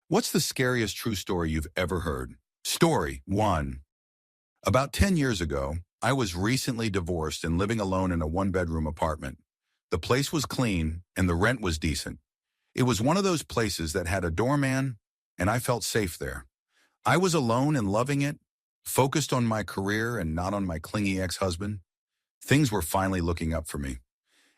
What's the scariest true story you've ever heard? Story 1. About 10 years ago, I was recently divorced and living alone in a one-bedroom apartment. The place was clean and the rent was decent. It was one of those places that had a doorman, and I felt safe there. I was alone and loving it, focused on my career and not on my clingy ex-husband. Things were finally looking up for me.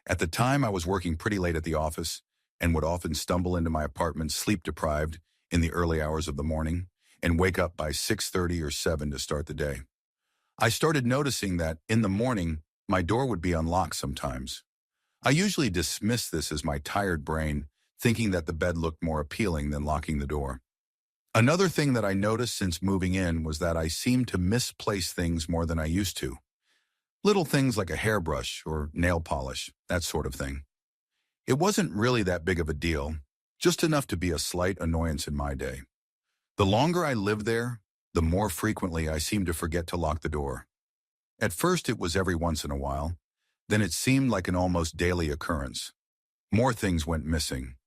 At the time, I was working pretty late at the office and would often stumble into my apartment sleep-deprived in the early hours of the morning and wake up by 6:30 or 7 to start the day. I started noticing that in the morning, my door would be unlocked sometimes. I usually dismissed this as my tired brain, thinking that the bed looked more appealing than locking the door. Another thing that I noticed since moving in was that I seemed to misplace things more than I used to. Little things like a hairbrush or nail polish, that sort of thing. It wasn't really that big of a deal, just enough to be a slight annoyance in my day. The longer I lived there, the more frequently I seemed to forget to lock the door. At first it was every once in a while, then it seemed like an almost daily occurrence. More things went missing.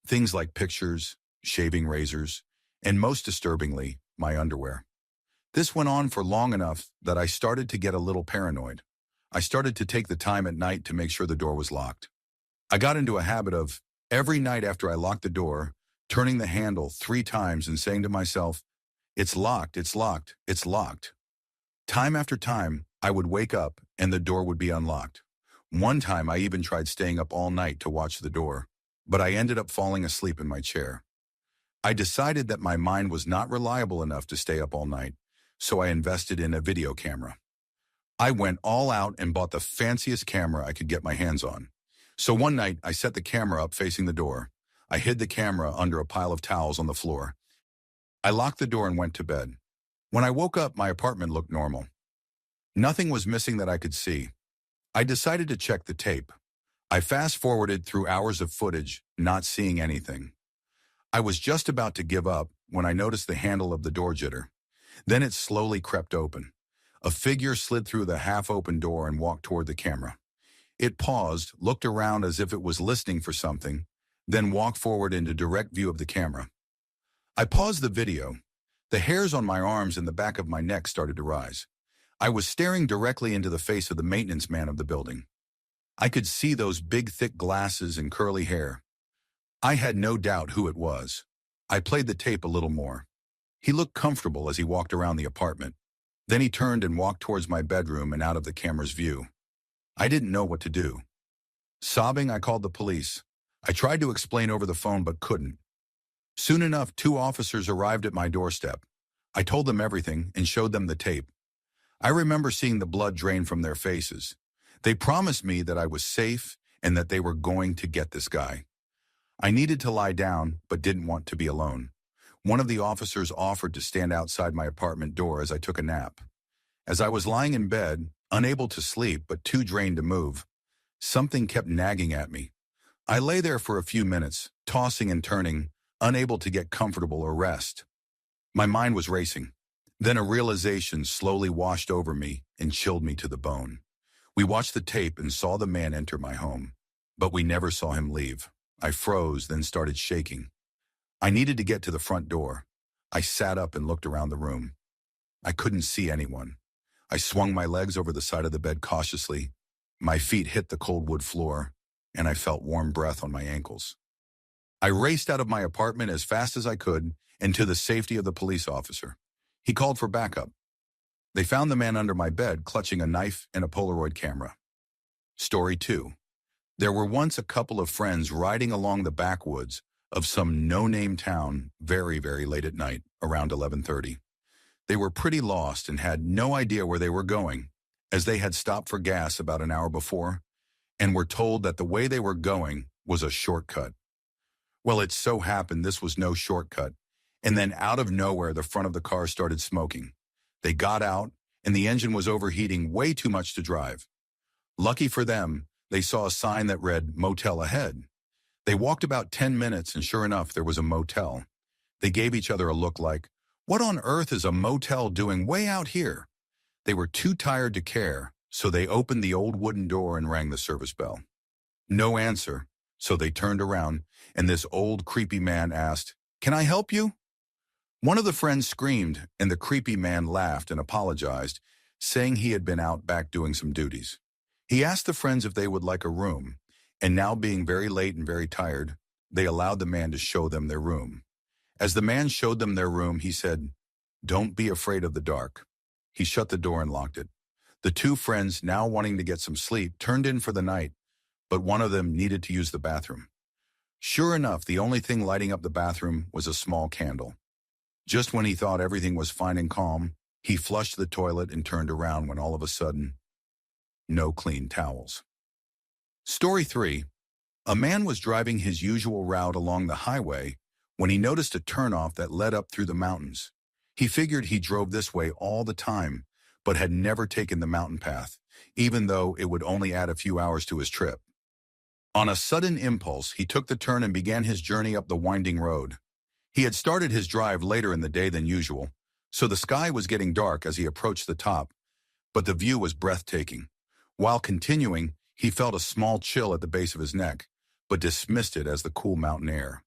Things like pictures, shaving razors, and most disturbingly, my underwear. This went on for long enough that I started to get a little paranoid. I started to take the time at night to make sure the door was locked. I got into a habit of, every night after I locked the door, turning the handle 3 times and saying to myself, "It's locked, it's locked, it's locked." Time after time, I would wake up and the door would be unlocked. One time I even tried staying up all night to watch the door, but I ended up falling asleep in my chair. I decided that my mind was not reliable enough to stay up all night, so I invested in a video camera. I went all out and bought the fanciest camera I could get my hands on. So one night, I set the camera up facing the door. I hid the camera under a pile of towels on the floor. I locked the door and went to bed. When I woke up, my apartment looked normal. Nothing was missing that I could see. I decided to check the tape. I fast-forwarded through hours of footage, not seeing anything. I was just about to give up when I noticed the handle of the door jitter. Then it slowly crept open. A figure slid through the half-open door and walked toward the camera. It paused, looked around as if it was listening for something, then walked forward into direct view of the camera. I paused the video. The hairs on my arms and the back of my neck started to rise. I was staring directly into the face of the maintenance man of the building. I could see those big, thick glasses and curly hair. I had no doubt who it was. I played the tape a little more. He looked comfortable as he walked around the apartment. Then he turned and walked towards my bedroom and out of the camera's view. I didn't know what to do. Sobbing, I called the police. I tried to explain over the phone but couldn't. Soon enough, 2 officers arrived at my doorstep. I told them everything and showed them the tape. I remember seeing the blood drain from their faces. They promised me that I was safe and that they were going to get this guy. I needed to lie down but didn't want to be alone. One of the officers offered to stand outside my apartment door as I took a nap. As I was lying in bed, unable to sleep but too drained to move, something kept nagging at me. I lay there for a few minutes, tossing and turning, unable to get comfortable or rest. My mind was racing. Then a realization slowly washed over me and chilled me to the bone. We watched the tape and saw the man enter my home, but we never saw him leave. I froze, then started shaking. I needed to get to the front door. I sat up and looked around the room. I couldn't see anyone. I swung my legs over the side of the bed cautiously. My feet hit the cold wood floor, and I felt warm breath on my ankles. I raced out of my apartment as fast as I could and to the safety of the police officer. He called for backup. They found the man under my bed, clutching a knife and a Polaroid camera. Story 2. There were once a couple of friends riding along the backwoods of some no-name town very, very late at night, around 11:30. They were pretty lost and had no idea where they were going, as they had stopped for gas about an hour before and were told that the way they were going was a shortcut. Well, it so happened this was no shortcut, and then out of nowhere the front of the car started smoking. They got out, and the engine was overheating way too much to drive. Lucky for them, they saw a sign that read "Motel Ahead." They walked about 10 minutes, and sure enough, there was a motel. They gave each other a look like, "What on earth is a motel doing way out here?" They were too tired to care, so they opened the old wooden door and rang the service bell. No answer, so they turned around, and this old creepy man asked, "Can I help you?" One of the friends screamed, and the creepy man laughed and apologized, saying he had been out back doing some duties. He asked the friends if they would like a room, and now being very late and very tired, they allowed the man to show them their room. As the man showed them their room, he said, "Don't be afraid of the dark." He shut the door and locked it. The two friends, now wanting to get some sleep, turned in for the night, but one of them needed to use the bathroom. Sure enough, the only thing lighting up the bathroom was a small candle. Just when he thought everything was fine and calm, he flushed the toilet and turned around when all of a sudden, no clean towels. Story 3. A man was driving his usual route along the highway when he noticed a turnoff that led up through the mountains. He figured he drove this way all the time, but had never taken the mountain path, even though it would only add a few hours to his trip. On a sudden impulse, he took the turn and began his journey up the winding road. He had started his drive later in the day than usual, so the sky was getting dark as he approached the top, but the view was breathtaking. While continuing, he felt a small chill at the base of his neck, but dismissed it as the cool mountain air.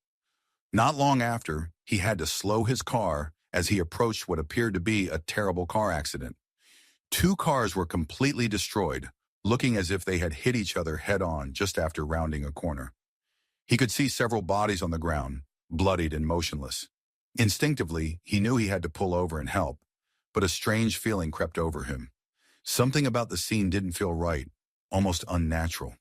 Not long after, he had to slow his car as he approached what appeared to be a terrible car accident. Two cars were completely destroyed, looking as if they had hit each other head-on just after rounding a corner. He could see several bodies on the ground, bloodied and motionless. Instinctively, he knew he had to pull over and help, but a strange feeling crept over him. Something about the scene didn't feel right, almost unnatural.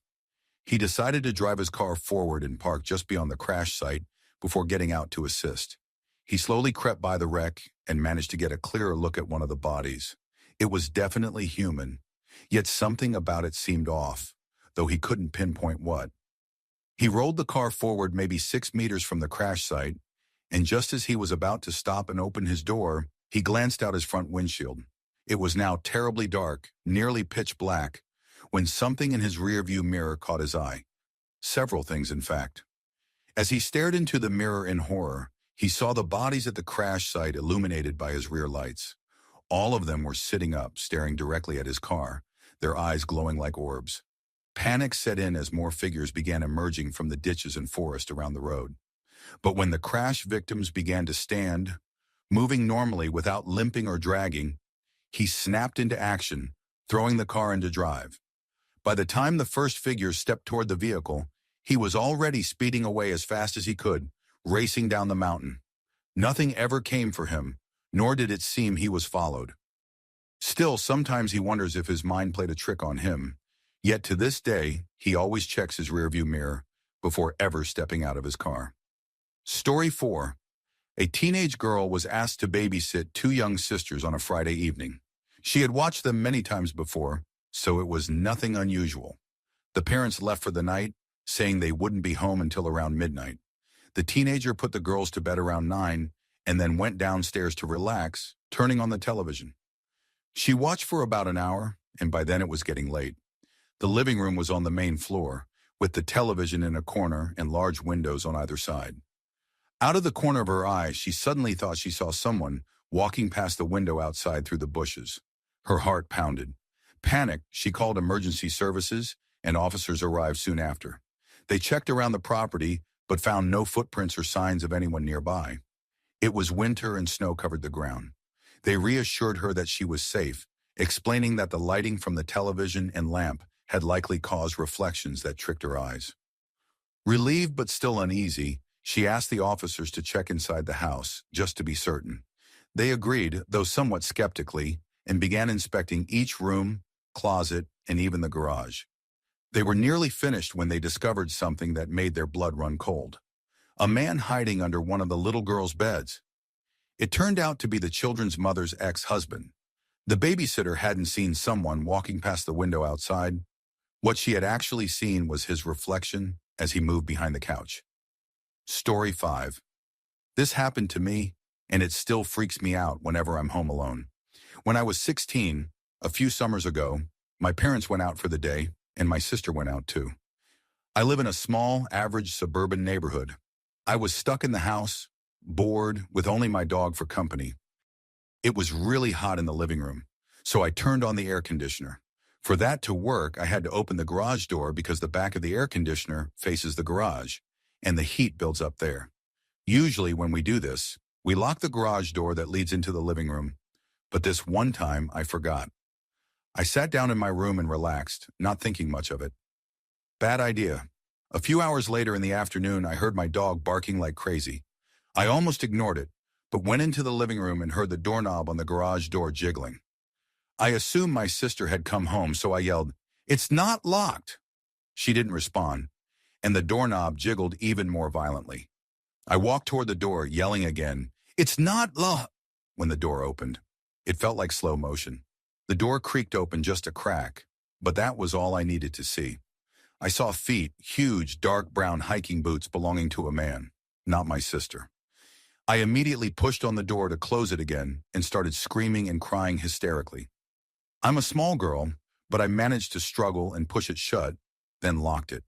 He decided to drive his car forward and park just beyond the crash site before getting out to assist. He slowly crept by the wreck and managed to get a clearer look at one of the bodies. It was definitely human, yet something about it seemed off, though he couldn't pinpoint what. He rolled the car forward maybe 6 meters from the crash site, and just as he was about to stop and open his door, he glanced out his front windshield. It was now terribly dark, nearly pitch black, when something in his rearview mirror caught his eye. Several things, in fact. As he stared into the mirror in horror, he saw the bodies at the crash site illuminated by his rear lights. All of them were sitting up, staring directly at his car, their eyes glowing like orbs. Panic set in as more figures began emerging from the ditches and forest around the road. But when the crash victims began to stand, moving normally without limping or dragging, he snapped into action, throwing the car into drive. By the time the first figures stepped toward the vehicle, he was already speeding away as fast as he could, racing down the mountain. Nothing ever came for him, nor did it seem he was followed. Still, sometimes he wonders if his mind played a trick on him. Yet to this day, he always checks his rearview mirror before ever stepping out of his car. Story 4. A teenage girl was asked to babysit two young sisters on a Friday evening. She had watched them many times before, so it was nothing unusual. The parents left for the night, saying they wouldn't be home until around midnight. The teenager put the girls to bed around 9 and then went downstairs to relax, turning on the television. She watched for about an hour, and by then it was getting late. The living room was on the main floor, with the television in a corner and large windows on either side. Out of the corner of her eye, she suddenly thought she saw someone walking past the window outside through the bushes. Her heart pounded. Panicked, she called emergency services, and officers arrived soon after. They checked around the property, but found no footprints or signs of anyone nearby. It was winter and snow covered the ground. They reassured her that she was safe, explaining that the lighting from the television and lamp had likely caused reflections that tricked her eyes. Relieved but still uneasy, she asked the officers to check inside the house, just to be certain. They agreed, though somewhat skeptically, and began inspecting each room, closet, and even the garage. They were nearly finished when they discovered something that made their blood run cold. A man hiding under one of the little girls' beds. It turned out to be the children's mother's ex-husband. The babysitter hadn't seen someone walking past the window outside. What she had actually seen was his reflection as he moved behind the couch. Story 5. This happened to me, and it still freaks me out whenever I'm home alone. When I was 16, a few summers ago, my parents went out for the day, and my sister went out too. I live in a small, average suburban neighborhood. I was stuck in the house, bored, with only my dog for company. It was really hot in the living room, so I turned on the air conditioner. For that to work, I had to open the garage door because the back of the air conditioner faces the garage, and the heat builds up there. Usually when we do this, we lock the garage door that leads into the living room, but this one time I forgot. I sat down in my room and relaxed, not thinking much of it. Bad idea. A few hours later in the afternoon, I heard my dog barking like crazy. I almost ignored it, but went into the living room and heard the doorknob on the garage door jiggling. I assumed my sister had come home, so I yelled, "It's not locked!" She didn't respond, and the doorknob jiggled even more violently. I walked toward the door, yelling again, "It's not locked!" When the door opened, it felt like slow motion. The door creaked open just a crack, but that was all I needed to see. I saw feet, huge, dark brown hiking boots belonging to a man, not my sister. I immediately pushed on the door to close it again and started screaming and crying hysterically. I'm a small girl, but I managed to struggle and push it shut, then locked it.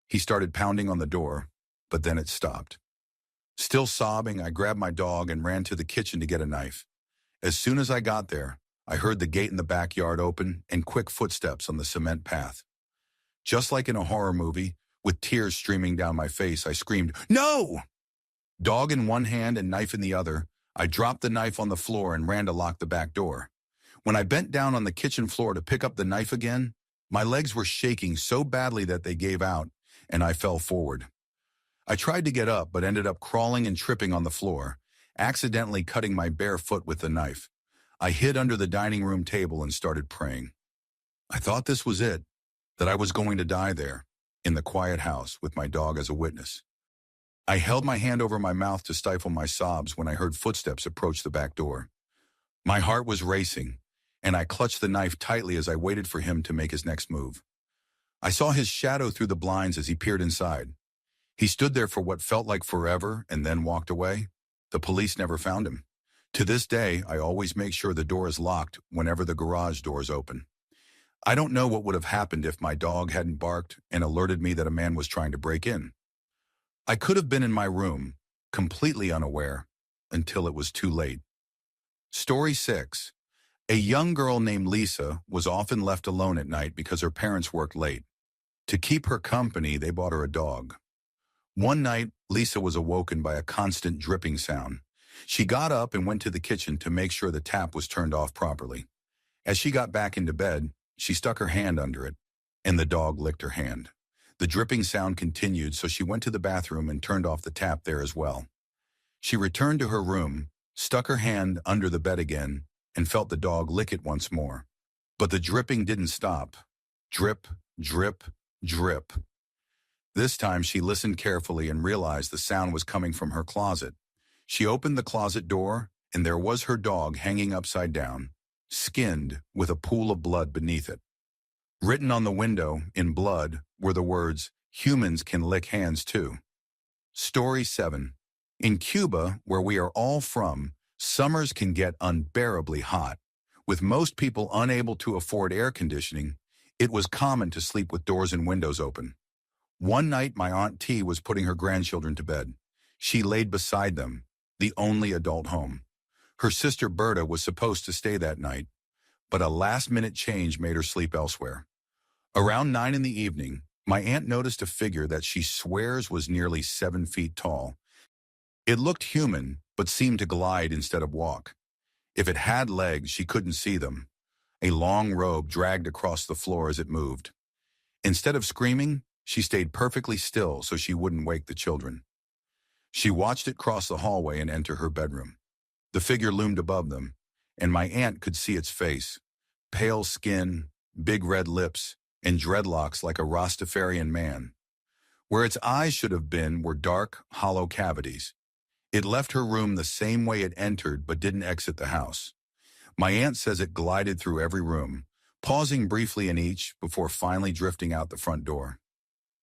He started pounding on the door, but then it stopped. Still sobbing, I grabbed my dog and ran to the kitchen to get a knife. As soon as I got there, I heard the gate in the backyard open and quick footsteps on the cement path. Just like in a horror movie, with tears streaming down my face, I screamed, "No!" Dog in one hand and knife in the other, I dropped the knife on the floor and ran to lock the back door. When I bent down on the kitchen floor to pick up the knife again, my legs were shaking so badly that they gave out, and I fell forward. I tried to get up, but ended up crawling and tripping on the floor, accidentally cutting my bare foot with the knife. I hid under the dining room table and started praying. I thought this was it, that I was going to die there, in the quiet house, with my dog as a witness. I held my hand over my mouth to stifle my sobs when I heard footsteps approach the back door. My heart was racing, and I clutched the knife tightly as I waited for him to make his next move. I saw his shadow through the blinds as he peered inside. He stood there for what felt like forever and then walked away. The police never found him. To this day, I always make sure the door is locked whenever the garage door is open. I don't know what would have happened if my dog hadn't barked and alerted me that a man was trying to break in. I could have been in my room, completely unaware, until it was too late. Story 6. A young girl named Lisa was often left alone at night because her parents worked late. To keep her company, they bought her a dog. One night, Lisa was awoken by a constant dripping sound. She got up and went to the kitchen to make sure the tap was turned off properly. As she got back into bed, she stuck her hand under it, and the dog licked her hand. The dripping sound continued, so she went to the bathroom and turned off the tap there as well. She returned to her room, stuck her hand under the bed again, and felt the dog lick it once more. But the dripping didn't stop. Drip, drip, drip. This time she listened carefully and realized the sound was coming from her closet. She opened the closet door, and there was her dog hanging upside down, skinned with a pool of blood beneath it. Written on the window, in blood, were the words, "Humans can lick hands too." Story 7. In Cuba, where we are all from, summers can get unbearably hot. With most people unable to afford air conditioning, it was common to sleep with doors and windows open. One night, my Aunt T was putting her grandchildren to bed. She laid beside them, the only adult home. Her sister Berta was supposed to stay that night, but a last-minute change made her sleep elsewhere. Around 9 in the evening, my aunt noticed a figure that she swears was nearly 7 feet tall. It looked human, but seemed to glide instead of walk. If it had legs, she couldn't see them. A long robe dragged across the floor as it moved. Instead of screaming, she stayed perfectly still so she wouldn't wake the children. She watched it cross the hallway and enter her bedroom. The figure loomed above them, and my aunt could see its face. Pale skin, big red lips, and dreadlocks like a Rastafarian man. Where its eyes should have been were dark, hollow cavities. It left her room the same way it entered but didn't exit the house. My aunt says it glided through every room, pausing briefly in each before finally drifting out the front door.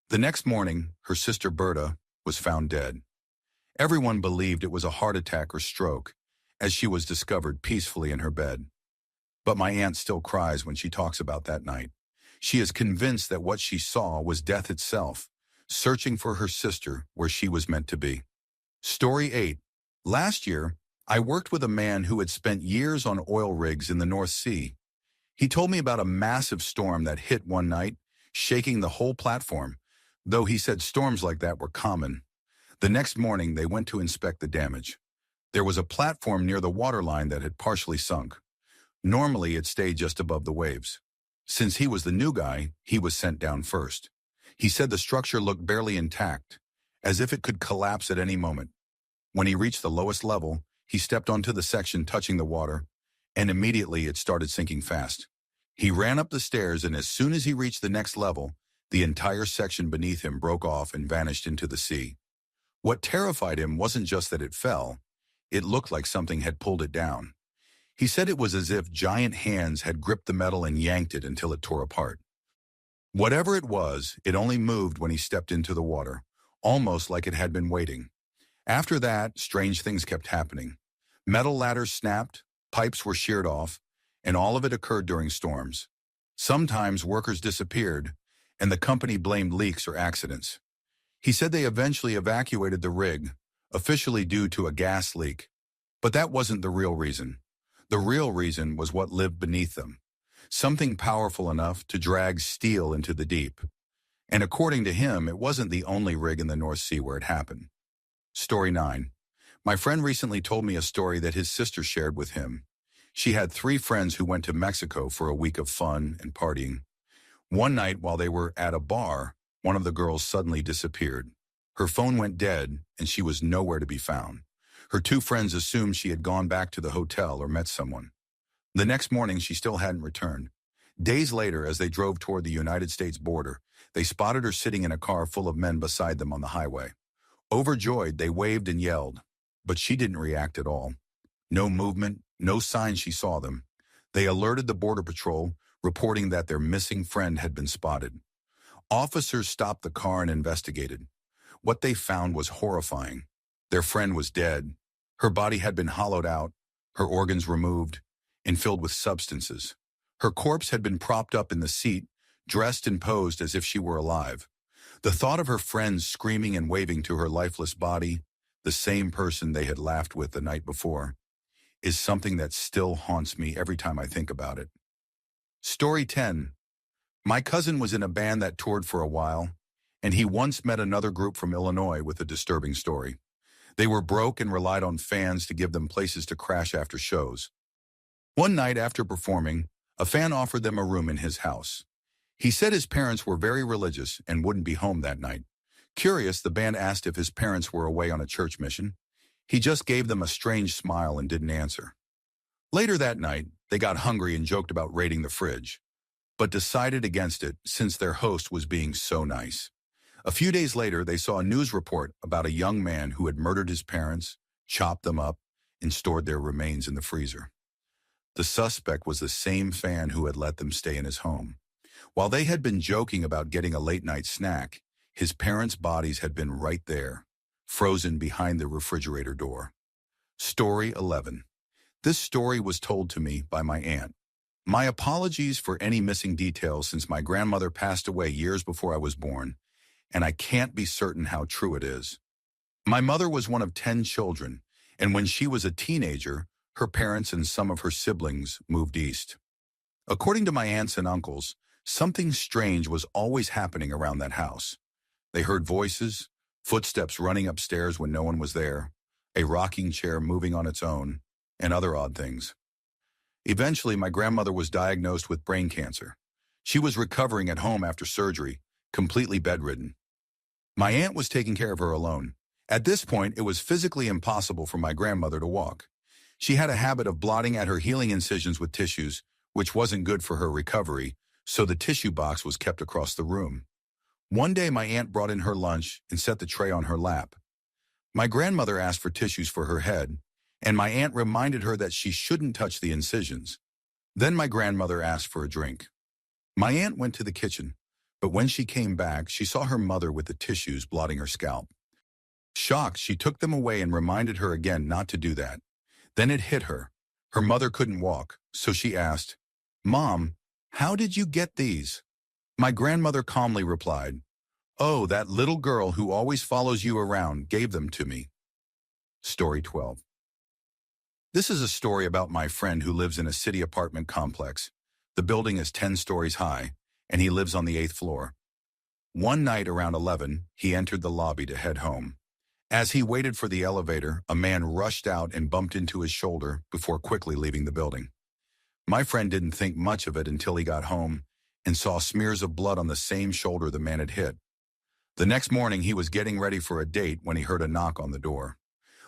The next morning, her sister Berta was found dead. Everyone believed it was a heart attack or stroke, as she was discovered peacefully in her bed. But my aunt still cries when she talks about that night. She is convinced that what she saw was death itself, searching for her sister where she was meant to be. Story 8. Last year, I worked with a man who had spent years on oil rigs in the North Sea. He told me about a massive storm that hit one night, shaking the whole platform, though he said storms like that were common. The next morning, they went to inspect the damage. There was a platform near the waterline that had partially sunk. Normally, it stayed just above the waves. Since he was the new guy, he was sent down first. He said the structure looked barely intact, as if it could collapse at any moment. When he reached the lowest level, he stepped onto the section touching the water, and immediately it started sinking fast. He ran up the stairs, and as soon as he reached the next level, the entire section beneath him broke off and vanished into the sea. What terrified him wasn't just that it fell. It looked like something had pulled it down. He said it was as if giant hands had gripped the metal and yanked it until it tore apart. Whatever it was, it only moved when he stepped into the water, almost like it had been waiting. After that, strange things kept happening. Metal ladders snapped, pipes were sheared off, and all of it occurred during storms. Sometimes workers disappeared, and the company blamed leaks or accidents. He said they eventually evacuated the rig, officially due to a gas leak. But that wasn't the real reason. The real reason was what lived beneath them. Something powerful enough to drag steel into the deep. And according to him, it wasn't the only rig in the North Sea where it happened. Story 9. My friend recently told me a story that his sister shared with him. She had 3 friends who went to Mexico for a week of fun and partying. One night while they were at a bar, one of the girls suddenly disappeared. Her phone went dead, and she was nowhere to be found. Her 2 friends assumed she had gone back to the hotel or met someone. The next morning, she still hadn't returned. Days later, as they drove toward the United States border, they spotted her sitting in a car full of men beside them on the highway. Overjoyed, they waved and yelled, but she didn't react at all. No movement, no sign she saw them. They alerted the Border Patrol, reporting that their missing friend had been spotted. Officers stopped the car and investigated. What they found was horrifying. Their friend was dead. Her body had been hollowed out, her organs removed, and filled with substances. Her corpse had been propped up in the seat, dressed and posed as if she were alive. The thought of her friends screaming and waving to her lifeless body, the same person they had laughed with the night before, is something that still haunts me every time I think about it. Story 10. My cousin was in a band that toured for a while, and he once met another group from Illinois with a disturbing story. They were broke and relied on fans to give them places to crash after shows. One night after performing, a fan offered them a room in his house. He said his parents were very religious and wouldn't be home that night. Curious, the band asked if his parents were away on a church mission. He just gave them a strange smile and didn't answer. Later that night, they got hungry and joked about raiding the fridge, but decided against it since their host was being so nice. A few days later, they saw a news report about a young man who had murdered his parents, chopped them up, and stored their remains in the freezer. The suspect was the same fan who had let them stay in his home. While they had been joking about getting a late-night snack, his parents' bodies had been right there, frozen behind the refrigerator door. Story 11. This story was told to me by my aunt. My apologies for any missing details since my grandmother passed away years before I was born, and I can't be certain how true it is. My mother was one of 10 children, and when she was a teenager, her parents and some of her siblings moved east. According to my aunts and uncles, something strange was always happening around that house. They heard voices, footsteps running upstairs when no one was there, a rocking chair moving on its own, and other odd things. Eventually, my grandmother was diagnosed with brain cancer. She was recovering at home after surgery, completely bedridden. My aunt was taking care of her alone. At this point, it was physically impossible for my grandmother to walk. She had a habit of blotting at her healing incisions with tissues, which wasn't good for her recovery, so the tissue box was kept across the room. One day, my aunt brought in her lunch and set the tray on her lap. My grandmother asked for tissues for her head, and my aunt reminded her that she shouldn't touch the incisions. Then my grandmother asked for a drink. My aunt went to the kitchen, but when she came back, she saw her mother with the tissues blotting her scalp. Shocked, she took them away and reminded her again not to do that. Then it hit her. Her mother couldn't walk, so she asked, "Mom, how did you get these?" My grandmother calmly replied, "Oh, that little girl who always follows you around gave them to me." Story 12. This is a story about my friend who lives in a city apartment complex. The building is 10 stories high, and he lives on the 8th floor. One night around 11, he entered the lobby to head home. As he waited for the elevator, a man rushed out and bumped into his shoulder before quickly leaving the building. My friend didn't think much of it until he got home and saw smears of blood on the same shoulder the man had hit. The next morning, he was getting ready for a date when he heard a knock on the door.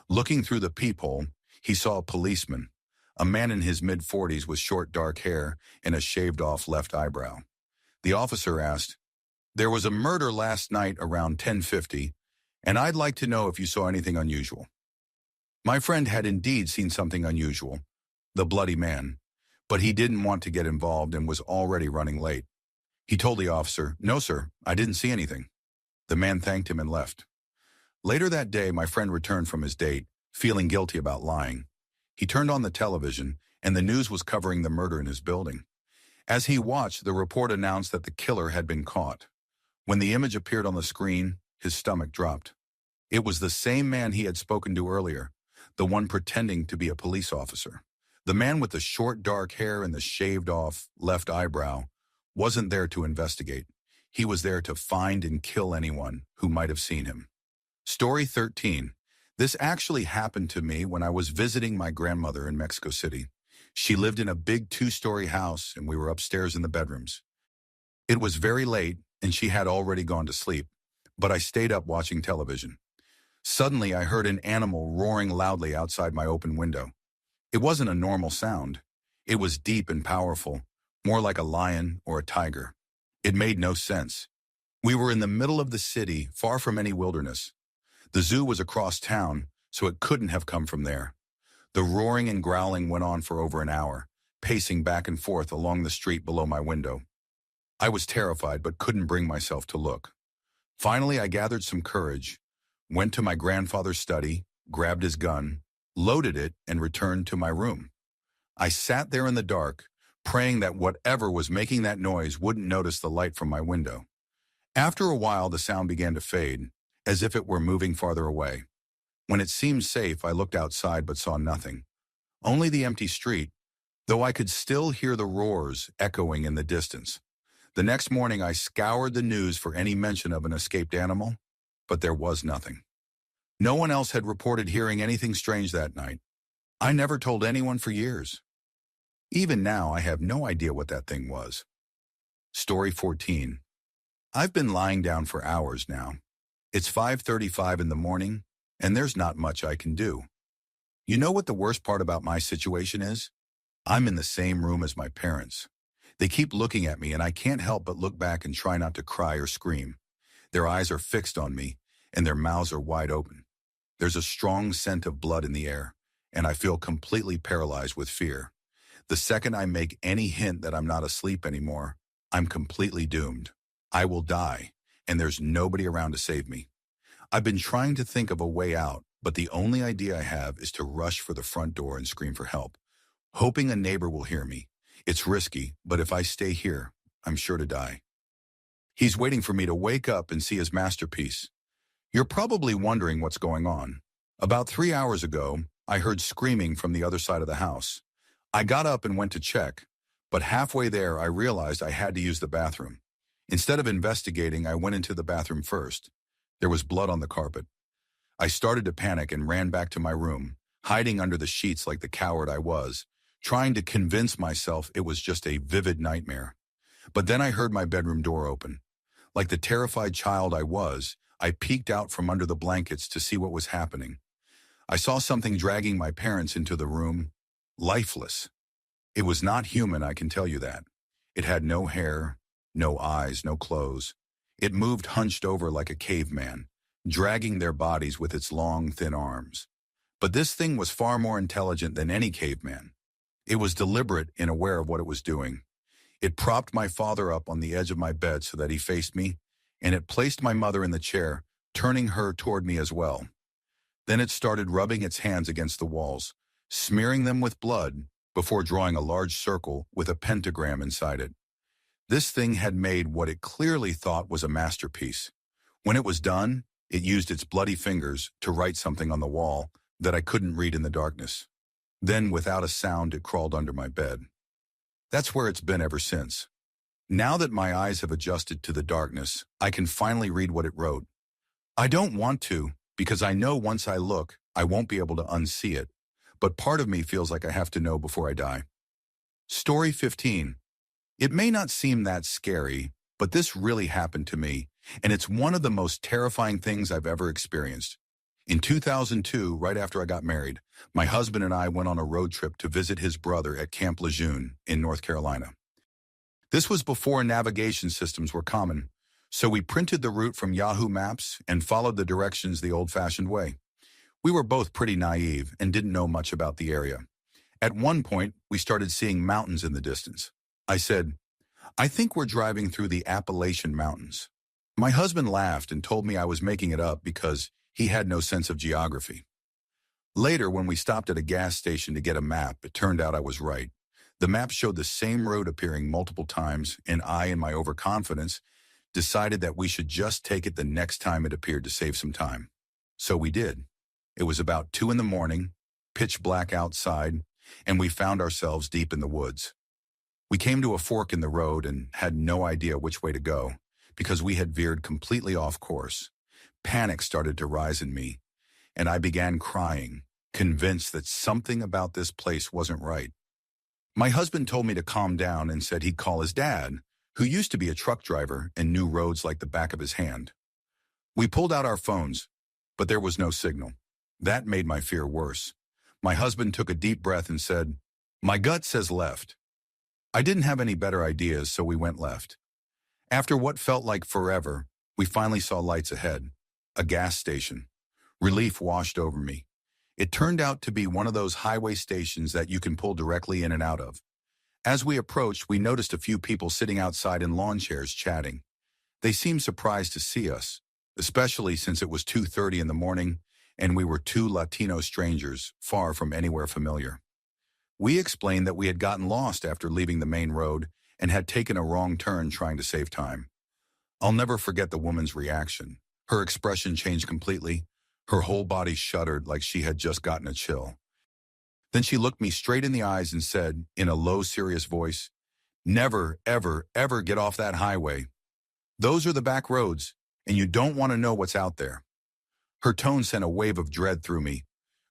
Looking through the peephole, he saw a policeman, a man in his mid-40s with short dark hair and a shaved-off left eyebrow. The officer asked, "There was a murder last night around 10:50, and I'd like to know if you saw anything unusual." My friend had indeed seen something unusual, the bloody man, but he didn't want to get involved and was already running late. He told the officer, "No, sir, I didn't see anything." The man thanked him and left. Later that day, my friend returned from his date, feeling guilty about lying. He turned on the television, and the news was covering the murder in his building. As he watched, the report announced that the killer had been caught. When the image appeared on the screen, his stomach dropped. It was the same man he had spoken to earlier, the one pretending to be a police officer. The man with the short dark hair and the shaved-off left eyebrow wasn't there to investigate. He was there to find and kill anyone who might have seen him. Story 13. This actually happened to me when I was visiting my grandmother in Mexico City. She lived in a big 2-story house, and we were upstairs in the bedrooms. It was very late, and she had already gone to sleep, but I stayed up watching television. Suddenly, I heard an animal roaring loudly outside my open window. It wasn't a normal sound. It was deep and powerful, more like a lion or a tiger. It made no sense. We were in the middle of the city, far from any wilderness. The zoo was across town, so it couldn't have come from there. The roaring and growling went on for over an hour, pacing back and forth along the street below my window. I was terrified but couldn't bring myself to look. Finally, I gathered some courage, went to my grandfather's study, grabbed his gun, loaded it, and returned to my room. I sat there in the dark, praying that whatever was making that noise wouldn't notice the light from my window. After a while, the sound began to fade, as if it were moving farther away. When it seemed safe, I looked outside but saw nothing. Only the empty street, though I could still hear the roars echoing in the distance. The next morning, I scoured the news for any mention of an escaped animal, but there was nothing. No one else had reported hearing anything strange that night. I never told anyone for years. Even now, I have no idea what that thing was. Story 14. I've been lying down for hours now. It's 5:35 in the morning, and there's not much I can do. You know what the worst part about my situation is? I'm in the same room as my parents. They keep looking at me, and I can't help but look back and try not to cry or scream. Their eyes are fixed on me, and their mouths are wide open. There's a strong scent of blood in the air, and I feel completely paralyzed with fear. The second I make any hint that I'm not asleep anymore, I'm completely doomed. I will die, and there's nobody around to save me. I've been trying to think of a way out, but the only idea I have is to rush for the front door and scream for help, hoping a neighbor will hear me. It's risky, but if I stay here, I'm sure to die. He's waiting for me to wake up and see his masterpiece. You're probably wondering what's going on. About 3 hours ago, I heard screaming from the other side of the house. I got up and went to check, but halfway there I realized I had to use the bathroom. Instead of investigating, I went into the bathroom first. There was blood on the carpet. I started to panic and ran back to my room, hiding under the sheets like the coward I was, trying to convince myself it was just a vivid nightmare. But then I heard my bedroom door open. Like the terrified child I was, I peeked out from under the blankets to see what was happening. I saw something dragging my parents into the room, lifeless. It was not human, I can tell you that. It had no hair, no eyes, no clothes. It moved hunched over like a caveman, dragging their bodies with its long, thin arms. But this thing was far more intelligent than any caveman. It was deliberate and aware of what it was doing. It propped my father up on the edge of my bed so that he faced me, and it placed my mother in the chair, turning her toward me as well. Then it started rubbing its hands against the walls, smearing them with blood, before drawing a large circle with a pentagram inside it. This thing had made what it clearly thought was a masterpiece. When it was done, it used its bloody fingers to write something on the wall that I couldn't read in the darkness. Then, without a sound, it crawled under my bed. That's where it's been ever since. Now that my eyes have adjusted to the darkness, I can finally read what it wrote. I don't want to, because I know once I look, I won't be able to unsee it, but part of me feels like I have to know before I die. Story 15. It may not seem that scary, but this really happened to me, and it's one of the most terrifying things I've ever experienced. In 2002, right after I got married, my husband and I went on a road trip to visit his brother at Camp Lejeune in North Carolina. This was before navigation systems were common, so we printed the route from Yahoo Maps and followed the directions the old-fashioned way. We were both pretty naive and didn't know much about the area. At one point, we started seeing mountains in the distance. I said, "I think we're driving through the Appalachian Mountains." My husband laughed and told me I was making it up because he had no sense of geography. Later, when we stopped at a gas station to get a map, it turned out I was right. The map showed the same road appearing multiple times, and I, in my overconfidence, decided that we should just take it the next time it appeared to save some time. So we did. It was about 2 in the morning, pitch black outside, and we found ourselves deep in the woods. We came to a fork in the road and had no idea which way to go because we had veered completely off course. Panic started to rise in me, and I began crying, convinced that something about this place wasn't right. My husband told me to calm down and said he'd call his dad, who used to be a truck driver and knew roads like the back of his hand. We pulled out our phones, but there was no signal. That made my fear worse. My husband took a deep breath and said, "My gut says left." I didn't have any better ideas, so we went left. After what felt like forever, we finally saw lights ahead, a gas station. Relief washed over me. It turned out to be one of those highway stations that you can pull directly in and out of. As we approached, we noticed a few people sitting outside in lawn chairs chatting. They seemed surprised to see us, especially since it was 2:30 in the morning and we were two Latino strangers far from anywhere familiar. We explained that we had gotten lost after leaving the main road and had taken a wrong turn trying to save time. I'll never forget the woman's reaction. Her expression changed completely. Her whole body shuddered like she had just gotten a chill. Then she looked me straight in the eyes and said, in a low, serious voice, "Never, ever, ever get off that highway. Those are the back roads, and you don't want to know what's out there." Her tone sent a wave of dread through me.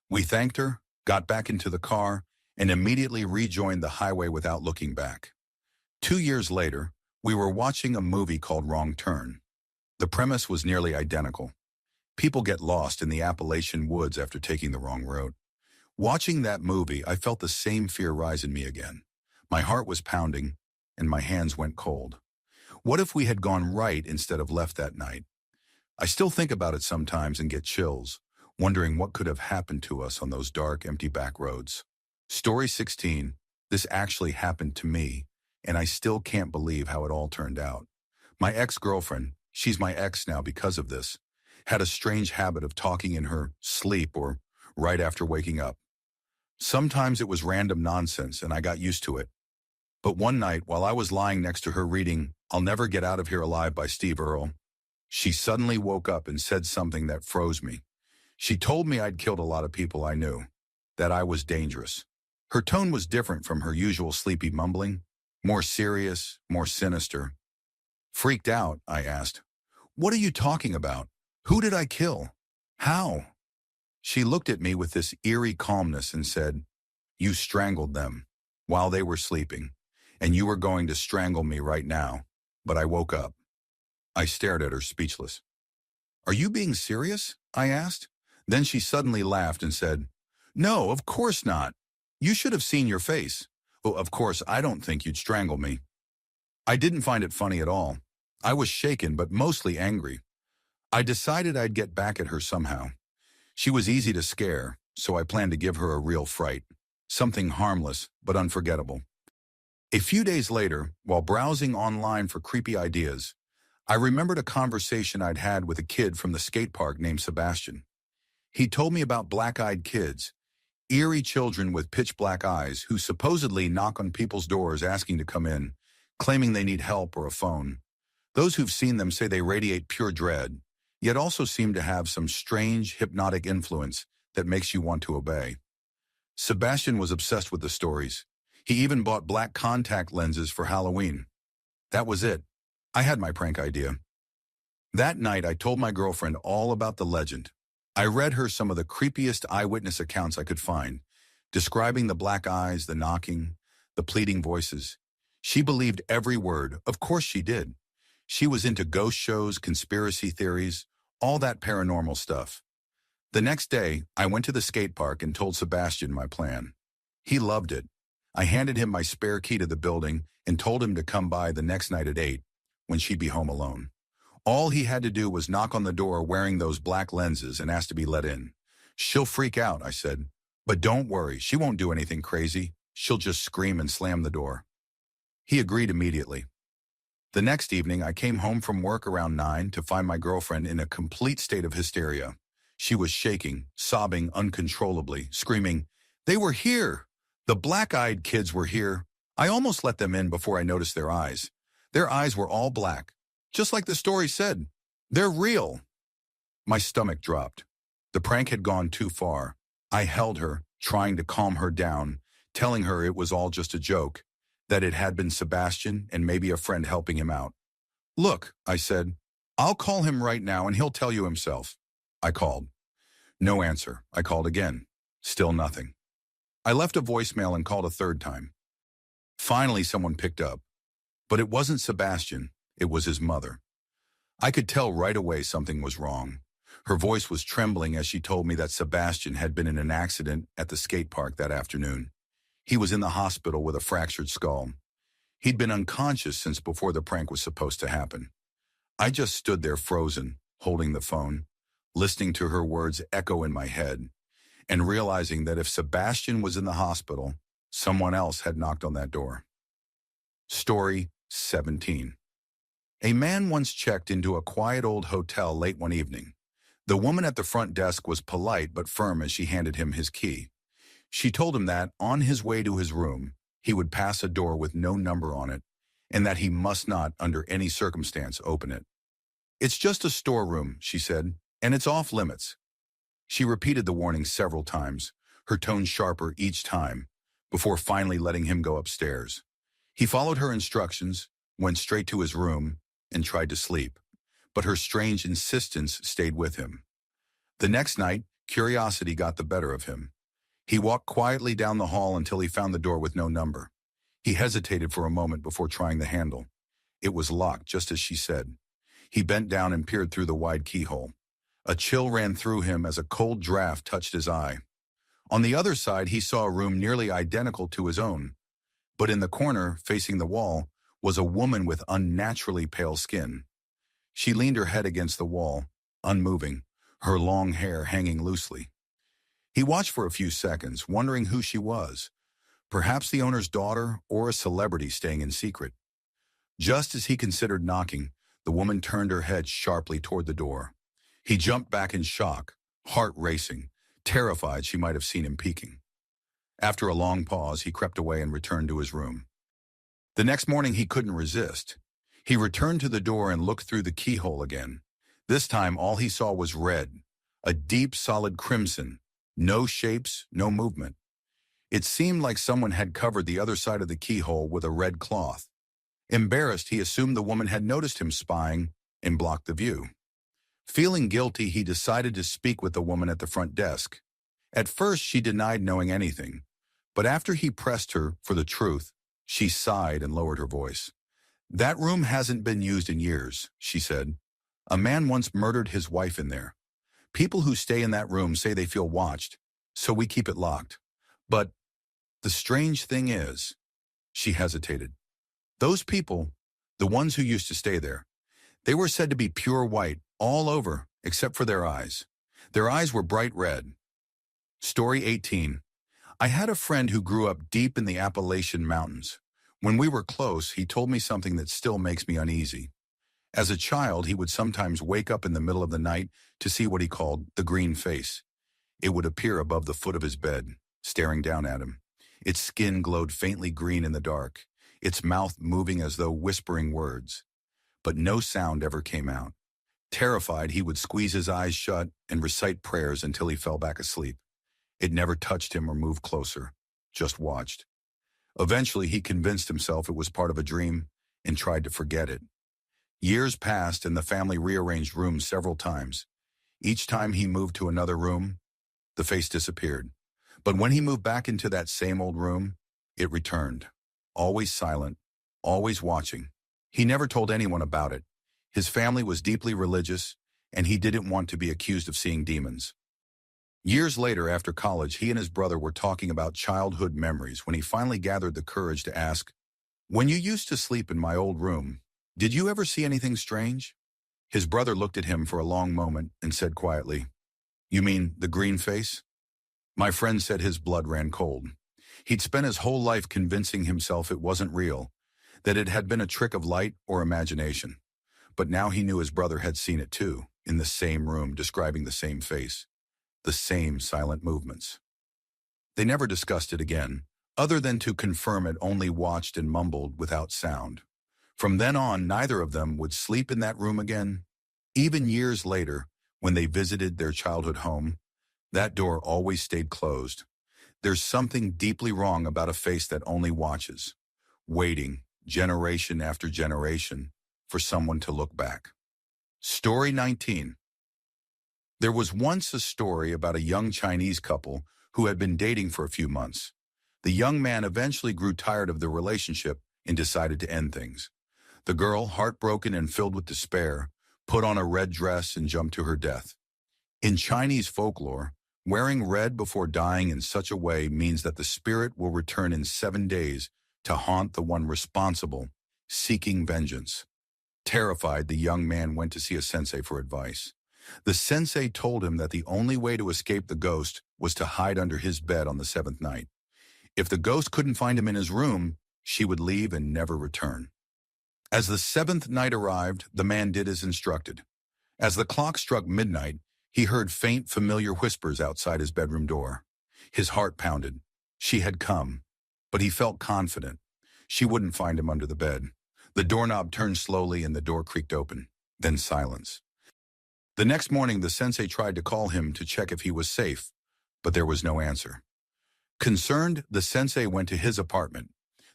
We thanked her, got back into the car, and immediately rejoined the highway without looking back. 2 years later, we were watching a movie called Wrong Turn. The premise was nearly identical. People get lost in the Appalachian woods after taking the wrong road. Watching that movie, I felt the same fear rise in me again. My heart was pounding, and my hands went cold. What if we had gone right instead of left that night? I still think about it sometimes and get chills, wondering what could have happened to us on those dark, empty back roads. Story 16. This actually happened to me, and I still can't believe how it all turned out. My ex-girlfriend, she's my ex now because of this, had a strange habit of talking in her sleep or right after waking up. Sometimes it was random nonsense and I got used to it. But one night, while I was lying next to her reading "I'll Never Get Out of Here Alive" by Steve Earle, she suddenly woke up and said something that froze me. She told me I'd killed a lot of people I knew, that I was dangerous. Her tone was different from her usual sleepy mumbling, more serious, more sinister. Freaked out, I asked, "What are you talking about? Who did I kill? How?" She looked at me with this eerie calmness and said, "You strangled them while they were sleeping, and you were going to strangle me right now, but I woke up." I stared at her, speechless. "Are you being serious?" I asked. Then she suddenly laughed and said, "No, of course not. You should have seen your face. Oh, of course, I don't think you'd strangle me." I didn't find it funny at all. I was shaken, but mostly angry. I decided I'd get back at her somehow. She was easy to scare, so I planned to give her a real fright. Something harmless, but unforgettable. A few days later, while browsing online for creepy ideas, I remembered a conversation I'd had with a kid from the skate park named Sebastian. He told me about black-eyed kids, eerie children with pitch-black eyes who supposedly knock on people's doors asking to come in, claiming they need help or a phone. Those who've seen them say they radiate pure dread, yet also seem to have some strange, hypnotic influence that makes you want to obey. Sebastian was obsessed with the stories. He even bought black contact lenses for Halloween. That was it. I had my prank idea. That night, I told my girlfriend all about the legend. I read her some of the creepiest eyewitness accounts I could find, describing the black eyes, the knocking, the pleading voices. She believed every word. Of course she did. She was into ghost shows, conspiracy theories, all that paranormal stuff. The next day, I went to the skate park and told Sebastian my plan. He loved it. I handed him my spare key to the building and told him to come by the next night at 8, when she'd be home alone. All he had to do was knock on the door wearing those black lenses and ask to be let in. She'll freak out, I said. But don't worry, she won't do anything crazy. She'll just scream and slam the door. He agreed immediately. The next evening, I came home from work around 9 to find my girlfriend in a complete state of hysteria. She was shaking, sobbing uncontrollably, screaming, "They were here! The black-eyed kids were here. I almost let them in before I noticed their eyes. Their eyes were all black, just like the story said. They're real." My stomach dropped. The prank had gone too far. I held her, trying to calm her down, telling her it was all just a joke, that it had been Sebastian and maybe a friend helping him out. "Look," I said, "I'll call him right now and he'll tell you himself." I called. No answer. I called again. Still nothing. I left a voicemail and called a third time. Finally, someone picked up. But it wasn't Sebastian. It was his mother. I could tell right away something was wrong. Her voice was trembling as she told me that Sebastian had been in an accident at the skate park that afternoon. He was in the hospital with a fractured skull. He'd been unconscious since before the prank was supposed to happen. I just stood there frozen, holding the phone, listening to her words echo in my head, and realizing that if Sebastian was in the hospital, someone else had knocked on that door. Story 17. A man once checked into a quiet old hotel late one evening. The woman at the front desk was polite but firm as she handed him his key. She told him that, on his way to his room, he would pass a door with no number on it, and that he must not, under any circumstance, open it. "It's just a storeroom," she said, "and it's off limits." She repeated the warning several times, her tone sharper each time, before finally letting him go upstairs. He followed her instructions, went straight to his room, and tried to sleep, but her strange insistence stayed with him. The next night, curiosity got the better of him. He walked quietly down the hall until he found the door with no number. He hesitated for a moment before trying the handle. It was locked, just as she said. He bent down and peered through the wide keyhole. A chill ran through him as a cold draft touched his eye. On the other side, he saw a room nearly identical to his own, but in the corner, facing the wall, was a woman with unnaturally pale skin. She leaned her head against the wall, unmoving, her long hair hanging loosely. He watched for a few seconds, wondering who she was. Perhaps the owner's daughter or a celebrity staying in secret. Just as he considered knocking, the woman turned her head sharply toward the door. He jumped back in shock, heart racing, terrified she might have seen him peeking. After a long pause, he crept away and returned to his room. The next morning, he couldn't resist. He returned to the door and looked through the keyhole again. This time, all he saw was red, a deep, solid crimson, no shapes, no movement. It seemed like someone had covered the other side of the keyhole with a red cloth. Embarrassed, he assumed the woman had noticed him spying and blocked the view. Feeling guilty, he decided to speak with the woman at the front desk. At first, she denied knowing anything, but after he pressed her for the truth, she sighed and lowered her voice. "That room hasn't been used in years," she said. "A man once murdered his wife in there. People who stay in that room say they feel watched, so we keep it locked. But the strange thing is," she hesitated, "those people, the ones who used to stay there, they were said to be pure white all over except for their eyes. Their eyes were bright red." Story 18. I had a friend who grew up deep in the Appalachian Mountains. When we were close, he told me something that still makes me uneasy. As a child, he would sometimes wake up in the middle of the night to see what he called the green face. It would appear above the foot of his bed, staring down at him. Its skin glowed faintly green in the dark, its mouth moving as though whispering words. But no sound ever came out. Terrified, he would squeeze his eyes shut and recite prayers until he fell back asleep. It never touched him or moved closer, just watched. Eventually, he convinced himself it was part of a dream and tried to forget it. Years passed and the family rearranged rooms several times. Each time he moved to another room, the face disappeared. But when he moved back into that same old room, it returned. Always silent, always watching. He never told anyone about it. His family was deeply religious, and he didn't want to be accused of seeing demons. Years later, after college, he and his brother were talking about childhood memories when he finally gathered the courage to ask, "When you used to sleep in my old room, did you ever see anything strange?" His brother looked at him for a long moment and said quietly, "You mean the green face?" My friend said his blood ran cold. He'd spent his whole life convincing himself it wasn't real, that it had been a trick of light or imagination. But now he knew his brother had seen it too, in the same room, describing the same face, the same silent movements. They never discussed it again, other than to confirm it only watched and mumbled without sound. From then on, neither of them would sleep in that room again. Even years later, when they visited their childhood home, that door always stayed closed. There's something deeply wrong about a face that only watches, waiting, generation after generation, for someone to look back. Story 19. There was once a story about a young Chinese couple who had been dating for a few months. The young man eventually grew tired of the relationship and decided to end things. The girl, heartbroken and filled with despair, put on a red dress and jumped to her death. In Chinese folklore, wearing red before dying in such a way means that the spirit will return in 7 days to haunt the one responsible, seeking vengeance. Terrified, the young man went to see a sensei for advice. The sensei told him that the only way to escape the ghost was to hide under his bed on the 7th night. If the ghost couldn't find him in his room, she would leave and never return. As the 7th night arrived, the man did as instructed. As the clock struck midnight, he heard faint, familiar whispers outside his bedroom door. His heart pounded. She had come, but he felt confident. She wouldn't find him under the bed. The doorknob turned slowly and the door creaked open. Then silence. The next morning, the sensei tried to call him to check if he was safe, but there was no answer. Concerned, the sensei went to his apartment.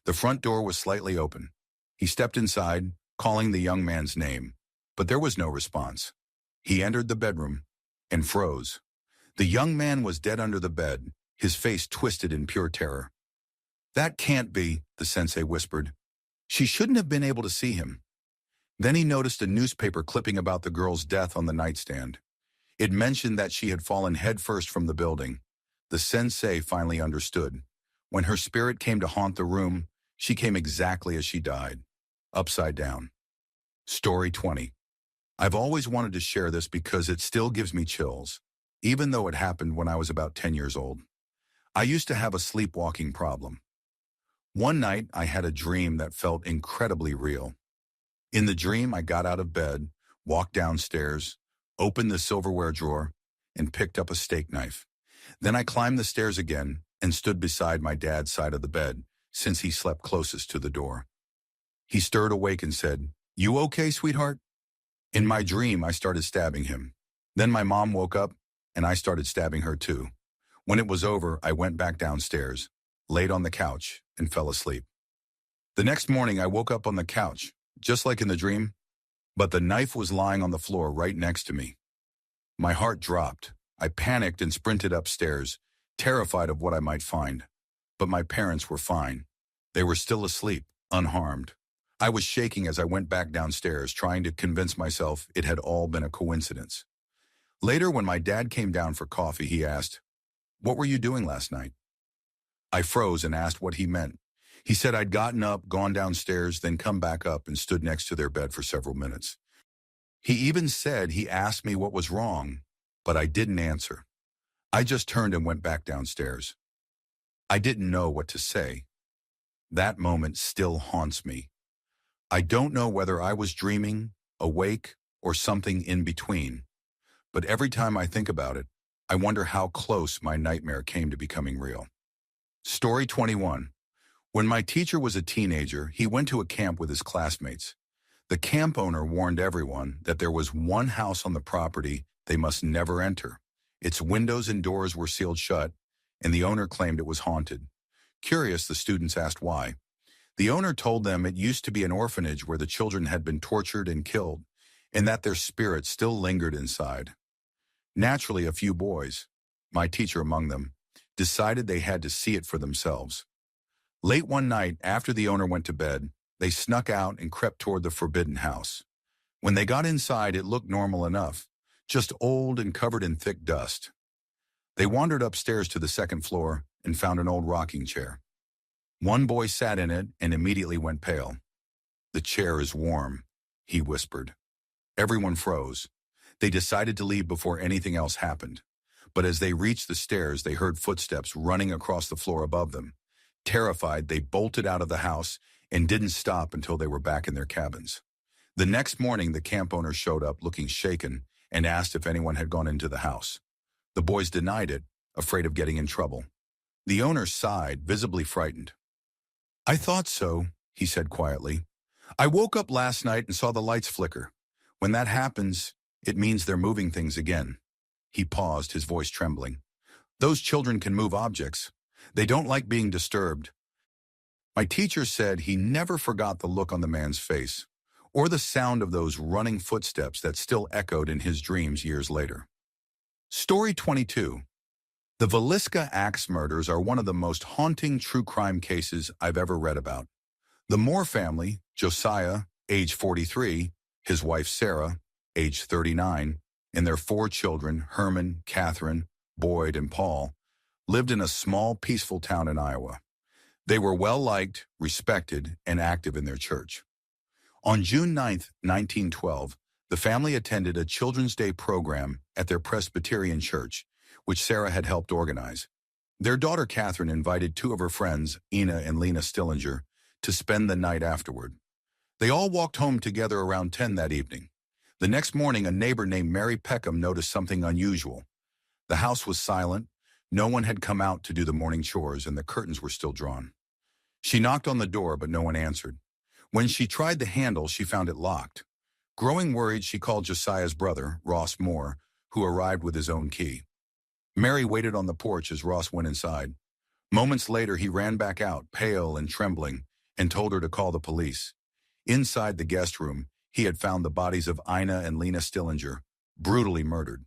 The front door was slightly open. He stepped inside, calling the young man's name, but there was no response. He entered the bedroom and froze. The young man was dead under the bed, his face twisted in pure terror. "That can't be," the sensei whispered. "She shouldn't have been able to see him." Then he noticed a newspaper clipping about the girl's death on the nightstand. It mentioned that she had fallen headfirst from the building. The sensei finally understood. When her spirit came to haunt the room, she came exactly as she died, upside down. Story 20. I've always wanted to share this because it still gives me chills, even though it happened when I was about 10 years old. I used to have a sleepwalking problem. One night, I had a dream that felt incredibly real. In the dream, I got out of bed, walked downstairs, opened the silverware drawer, and picked up a steak knife. Then I climbed the stairs again and stood beside my dad's side of the bed, since he slept closest to the door. He stirred awake and said, "You okay, sweetheart?" In my dream, I started stabbing him. Then my mom woke up, and I started stabbing her too. When it was over, I went back downstairs, laid on the couch, and fell asleep. The next morning, I woke up on the couch, just like in the dream, but the knife was lying on the floor right next to me. My heart dropped. I panicked and sprinted upstairs, terrified of what I might find. But my parents were fine. They were still asleep, unharmed. I was shaking as I went back downstairs, trying to convince myself it had all been a coincidence. Later, when my dad came down for coffee, he asked, "What were you doing last night?" I froze and asked what he meant. He said I'd gotten up, gone downstairs, then come back up and stood next to their bed for several minutes. He even said he asked me what was wrong, but I didn't answer. I just turned and went back downstairs. I didn't know what to say. That moment still haunts me. I don't know whether I was dreaming, awake, or something in between. But every time I think about it, I wonder how close my nightmare came to becoming real. Story 21. When my teacher was a teenager, he went to a camp with his classmates. The camp owner warned everyone that there was one house on the property they must never enter. Its windows and doors were sealed shut, and the owner claimed it was haunted. Curious, the students asked why. The owner told them it used to be an orphanage where the children had been tortured and killed, and that their spirits still lingered inside. Naturally, a few boys, my teacher among them, decided they had to see it for themselves. Late one night, after the owner went to bed, they snuck out and crept toward the forbidden house. When they got inside, it looked normal enough, just old and covered in thick dust. They wandered upstairs to the second floor and found an old rocking chair. One boy sat in it and immediately went pale. "The chair is warm," he whispered. Everyone froze. They decided to leave before anything else happened. But as they reached the stairs, they heard footsteps running across the floor above them. Terrified, they bolted out of the house and didn't stop until they were back in their cabins. The next morning, the camp owner showed up looking shaken and asked if anyone had gone into the house. The boys denied it, afraid of getting in trouble. The owner sighed, visibly frightened. "I thought so," he said quietly. "I woke up last night and saw the lights flicker. When that happens, it means they're moving things again." He paused, his voice trembling. "Those children can move objects. They don't like being disturbed." My teacher said he never forgot the look on the man's face, or the sound of those running footsteps that still echoed in his dreams years later. Story 22. The Villisca Axe murders are one of the most haunting true crime cases I've ever read about. The Moore family, Josiah, age 43, his wife Sarah, age 39, and their 4 children, Herman, Catherine, Boyd, and Paul, lived in a small, peaceful town in Iowa. They were well-liked, respected, and active in their church. On June 9, 1912, the family attended a Children's Day program at their Presbyterian church, which Sarah had helped organize. Their daughter Catherine invited 2 of her friends, Ina and Lena Stillinger, to spend the night afterward. They all walked home together around 10 that evening. The next morning, a neighbor named Mary Peckham noticed something unusual. The house was silent, no one had come out to do the morning chores, and the curtains were still drawn. She knocked on the door, but no one answered. When she tried the handle, she found it locked. Growing worried, she called Josiah's brother, Ross Moore, who arrived with his own key. Mary waited on the porch as Ross went inside. Moments later, he ran back out, pale and trembling, and told her to call the police. Inside the guest room, he had found the bodies of Ina and Lena Stillinger, brutally murdered.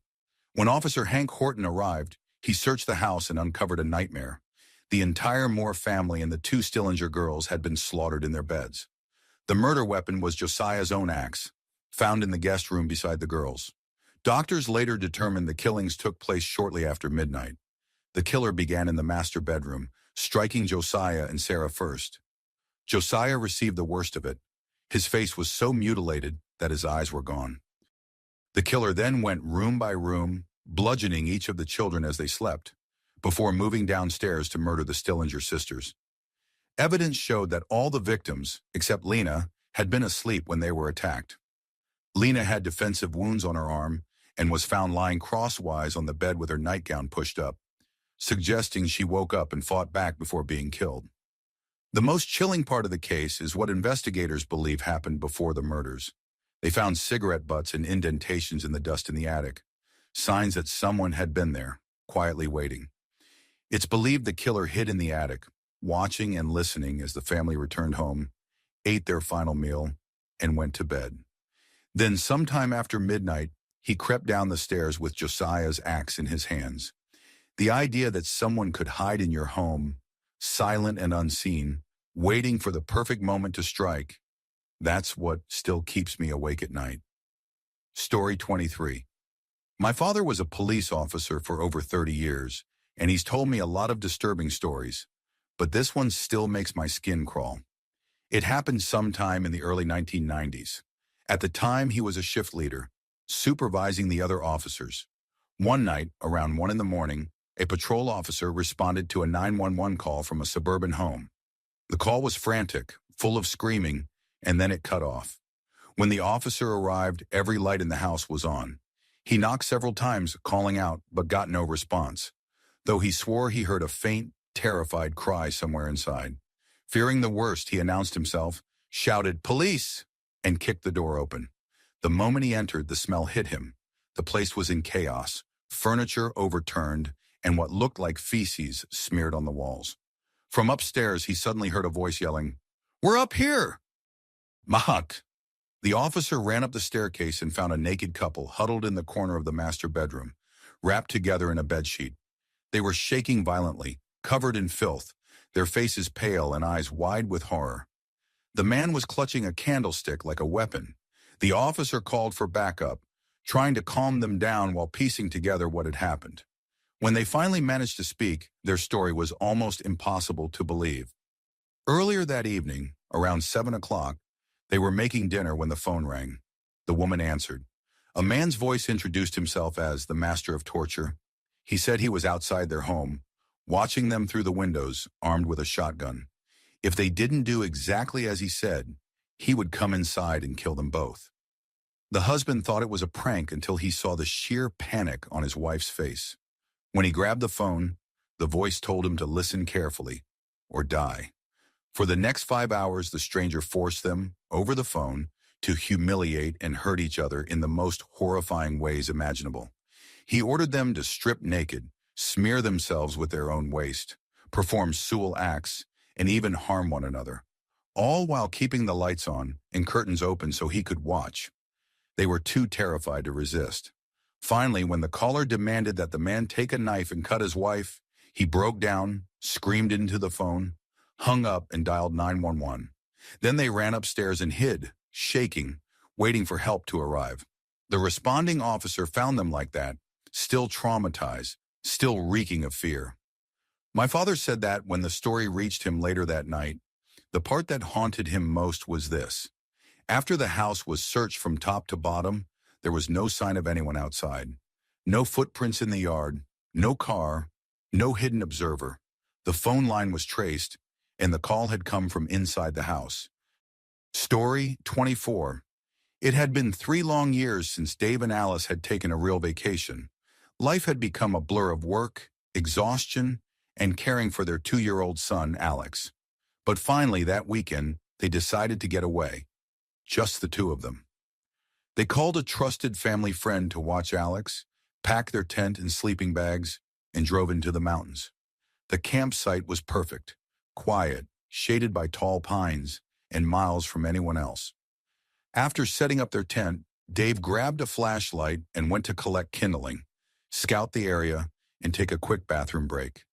When Officer Hank Horton arrived, he searched the house and uncovered a nightmare. The entire Moore family and the 2 Stillinger girls had been slaughtered in their beds. The murder weapon was Josiah's own axe, found in the guest room beside the girls. Doctors later determined the killings took place shortly after midnight. The killer began in the master bedroom, striking Josiah and Sarah first. Josiah received the worst of it. His face was so mutilated that his eyes were gone. The killer then went room by room, bludgeoning each of the children as they slept, before moving downstairs to murder the Stillinger sisters. Evidence showed that all the victims, except Lena, had been asleep when they were attacked. Lena had defensive wounds on her arm and was found lying crosswise on the bed with her nightgown pushed up, suggesting she woke up and fought back before being killed. The most chilling part of the case is what investigators believe happened before the murders. They found cigarette butts and indentations in the dust in the attic, signs that someone had been there, quietly waiting. It's believed the killer hid in the attic, watching and listening as the family returned home, ate their final meal, and went to bed. Then sometime after midnight, he crept down the stairs with Josiah's axe in his hands. The idea that someone could hide in your home, silent and unseen, waiting for the perfect moment to strike, that's what still keeps me awake at night. Story 23. My father was a police officer for over 30 years, and he's told me a lot of disturbing stories, but this one still makes my skin crawl. It happened sometime in the early 1990s. At the time, he was a shift leader, supervising the other officers. One night, around 1 in the morning, a patrol officer responded to a 911 call from a suburban home. The call was frantic, full of screaming, and then it cut off. When the officer arrived, every light in the house was on. He knocked several times, calling out, but got no response, though he swore he heard a faint, terrified cry somewhere inside. Fearing the worst, he announced himself, shouted, "Police!" and kicked the door open. The moment he entered, the smell hit him. The place was in chaos, furniture overturned, and what looked like feces smeared on the walls. From upstairs, he suddenly heard a voice yelling, "We're up here!" Mahat! The officer ran up the staircase and found a naked couple huddled in the corner of the master bedroom. wrapped together in a bedsheet. They were shaking violently, covered in filth, their faces pale and eyes wide with horror. The man was clutching a candlestick like a weapon. The officer called for backup, trying to calm them down while piecing together what had happened. When they finally managed to speak, their story was almost impossible to believe. Earlier that evening, around 7 o'clock, they were making dinner when the phone rang. The woman answered. A man's voice introduced himself as the master of torture. He said he was outside their home, watching them through the windows, armed with a shotgun. If they didn't do exactly as he said, he would come inside and kill them both. The husband thought it was a prank until he saw the sheer panic on his wife's face. When he grabbed the phone, the voice told him to listen carefully, or die. For the next 5 hours, the stranger forced them, over the phone, to humiliate and hurt each other in the most horrifying ways imaginable. He ordered them to strip naked, smear themselves with their own waste, perform sexual acts, and even harm one another, all while keeping the lights on and curtains open so he could watch. They were too terrified to resist. Finally, when the caller demanded that the man take a knife and cut his wife, he broke down, screamed into the phone, hung up, and dialed 911. Then they ran upstairs and hid, shaking, waiting for help to arrive. The responding officer found them like that, still traumatized, still reeking of fear. My father said that when the story reached him later that night, the part that haunted him most was this. After the house was searched from top to bottom, there was no sign of anyone outside. No footprints in the yard, no car, no hidden observer. The phone line was traced, and the call had come from inside the house. Story 24. It had been 3 long years since Dave and Alice had taken a real vacation. Life had become a blur of work, exhaustion, and caring for their 2-year-old son, Alex. But finally, that weekend, they decided to get away. Just the two of them. They called a trusted family friend to watch Alex, packed their tent and sleeping bags, and drove into the mountains. The campsite was perfect, quiet, shaded by tall pines, and miles from anyone else. After setting up their tent, Dave grabbed a flashlight and went to collect kindling, scout the area, and take a quick bathroom break.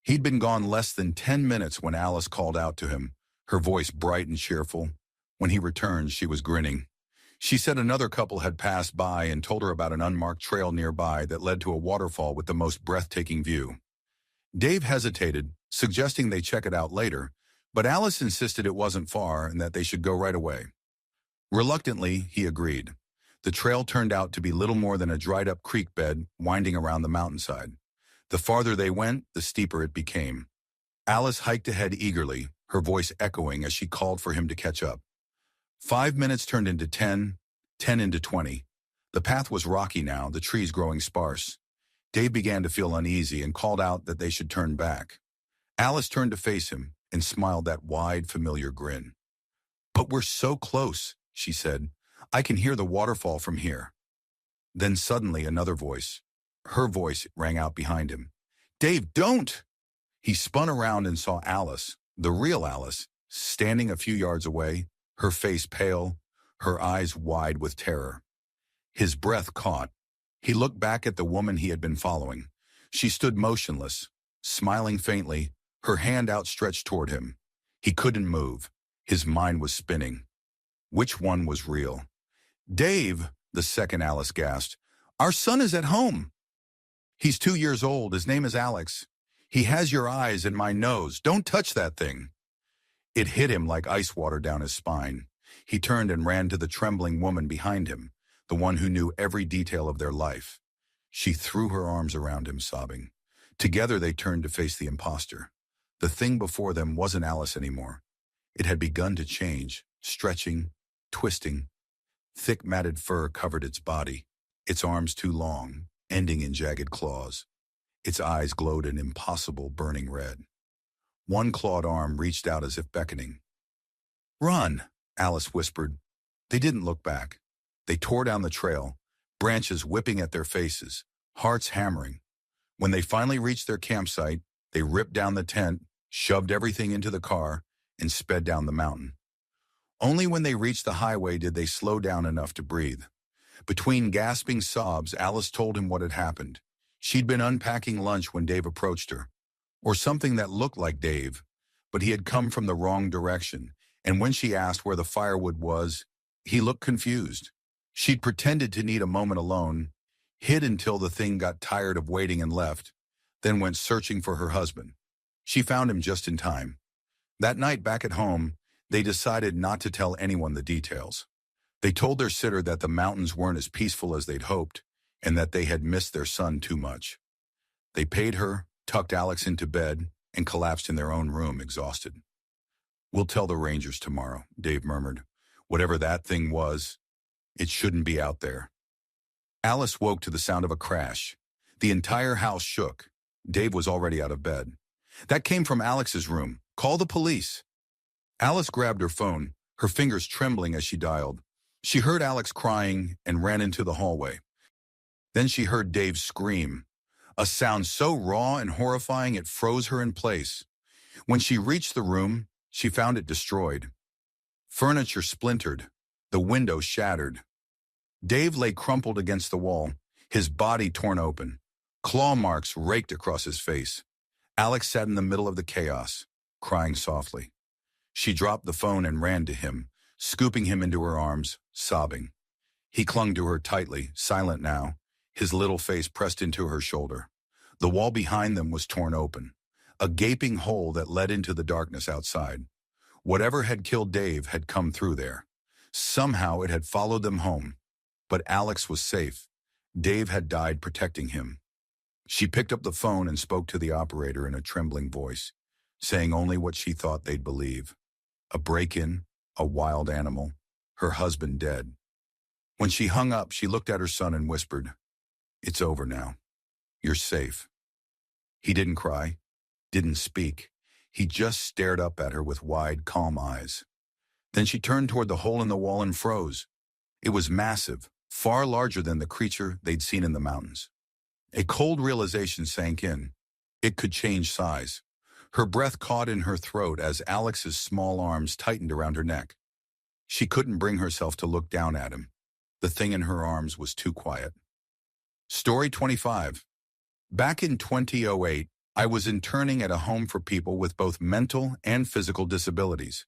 He'd been gone less than 10 minutes when Alice called out to him, her voice bright and cheerful. When he returned, she was grinning. She said another couple had passed by and told her about an unmarked trail nearby that led to a waterfall with the most breathtaking view. Dave hesitated, suggesting they check it out later, but Alice insisted it wasn't far and that they should go right away. Reluctantly, he agreed. The trail turned out to be little more than a dried-up creek bed winding around the mountainside. The farther they went, the steeper it became. Alice hiked ahead eagerly, her voice echoing as she called for him to catch up. 5 minutes turned into 10, 10 into 20. The path was rocky now, the trees growing sparse. Dave began to feel uneasy and called out that they should turn back. Alice turned to face him and smiled that wide, familiar grin. "But we're so close," she said. "I can hear the waterfall from here." Then suddenly another voice. Her voice rang out behind him. "Dave, don't!" He spun around and saw Alice, the real Alice, standing a few yards away, her face pale, her eyes wide with terror. His breath caught. He looked back at the woman he had been following. She stood motionless, smiling faintly, her hand outstretched toward him. He couldn't move. His mind was spinning. Which one was real? "Dave," the second Alice gasped, "our son is at home. He's 2 years old. His name is Alex. He has your eyes and my nose. Don't touch that thing." It hit him like ice water down his spine. He turned and ran to the trembling woman behind him, the one who knew every detail of their life. She threw her arms around him, sobbing. Together they turned to face the imposter. The thing before them wasn't Alice anymore. It had begun to change, stretching, twisting. Thick matted fur covered its body, its arms too long, ending in jagged claws. Its eyes glowed an impossible burning red. One clawed arm reached out as if beckoning. "Run," Alice whispered. They didn't look back. They tore down the trail, branches whipping at their faces, hearts hammering. When they finally reached their campsite, they ripped down the tent, shoved everything into the car, and sped down the mountain. Only when they reached the highway did they slow down enough to breathe. Between gasping sobs, Alice told him what had happened. She'd been unpacking lunch when Dave approached her, or something that looked like Dave, but he had come from the wrong direction, and when she asked where the firewood was, he looked confused. She'd pretended to need a moment alone, hid until the thing got tired of waiting and left, then went searching for her husband. She found him just in time. That night back at home, they decided not to tell anyone the details. They told their sitter that the mountains weren't as peaceful as they'd hoped, and that they had missed their son too much. They paid her, tucked Alex into bed, and collapsed in their own room, exhausted. "We'll tell the Rangers tomorrow," Dave murmured. "Whatever that thing was, it shouldn't be out there." Alice woke to the sound of a crash. The entire house shook. Dave was already out of bed. "That came from Alex's room. Call the police." Alice grabbed her phone, her fingers trembling as she dialed. She heard Alex crying and ran into the hallway. Then she heard Dave scream, a sound so raw and horrifying it froze her in place. When she reached the room, she found it destroyed. Furniture splintered, the window shattered. Dave lay crumpled against the wall, his body torn open. Claw marks raked across his face. Alex sat in the middle of the chaos, crying softly. She dropped the phone and ran to him, scooping him into her arms, sobbing. He clung to her tightly, silent now, his little face pressed into her shoulder. The wall behind them was torn open, a gaping hole that led into the darkness outside. Whatever had killed Dave had come through there. Somehow it had followed them home. But Alex was safe. Dave had died protecting him. She picked up the phone and spoke to the operator in a trembling voice, saying only what she thought they'd believe. A break-in, a wild animal, her husband dead. When she hung up, she looked at her son and whispered, "It's over now. You're safe." He didn't cry, didn't speak. He just stared up at her with wide, calm eyes. Then she turned toward the hole in the wall and froze. It was massive, far larger than the creature they'd seen in the mountains. A cold realization sank in. It could change size. Her breath caught in her throat as Alex's small arms tightened around her neck. She couldn't bring herself to look down at him. The thing in her arms was too quiet. Story 25. Back in 2008, I was interning at a home for people with both mental and physical disabilities.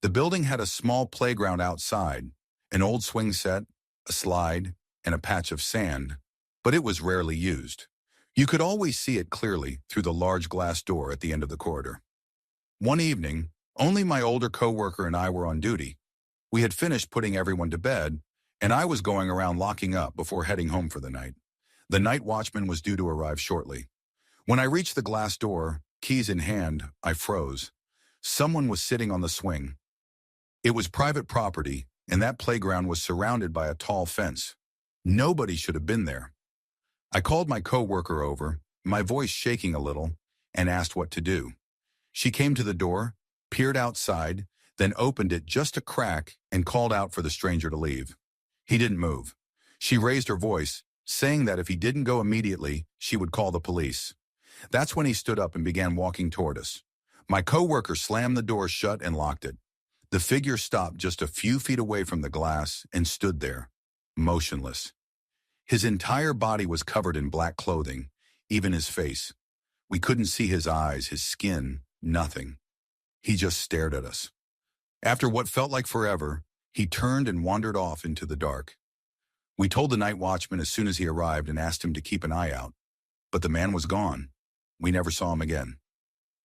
The building had a small playground outside, an old swing set, a slide, and a patch of sand, but it was rarely used. You could always see it clearly through the large glass door at the end of the corridor. One evening, only my older coworker and I were on duty. We had finished putting everyone to bed, and I was going around locking up before heading home for the night. The night watchman was due to arrive shortly. When I reached the glass door, keys in hand, I froze. Someone was sitting on the swing. It was private property, and that playground was surrounded by a tall fence. Nobody should have been there. I called my coworker over, my voice shaking a little, and asked what to do. She came to the door, peered outside, then opened it just a crack and called out for the stranger to leave. He didn't move. She raised her voice, saying that if he didn't go immediately, she would call the police. That's when he stood up and began walking toward us. My coworker slammed the door shut and locked it. The figure stopped just a few feet away from the glass and stood there, motionless. His entire body was covered in black clothing, even his face. We couldn't see his eyes, his skin, nothing. He just stared at us. After what felt like forever, he turned and wandered off into the dark. We told the night watchman as soon as he arrived and asked him to keep an eye out. But the man was gone. We never saw him again.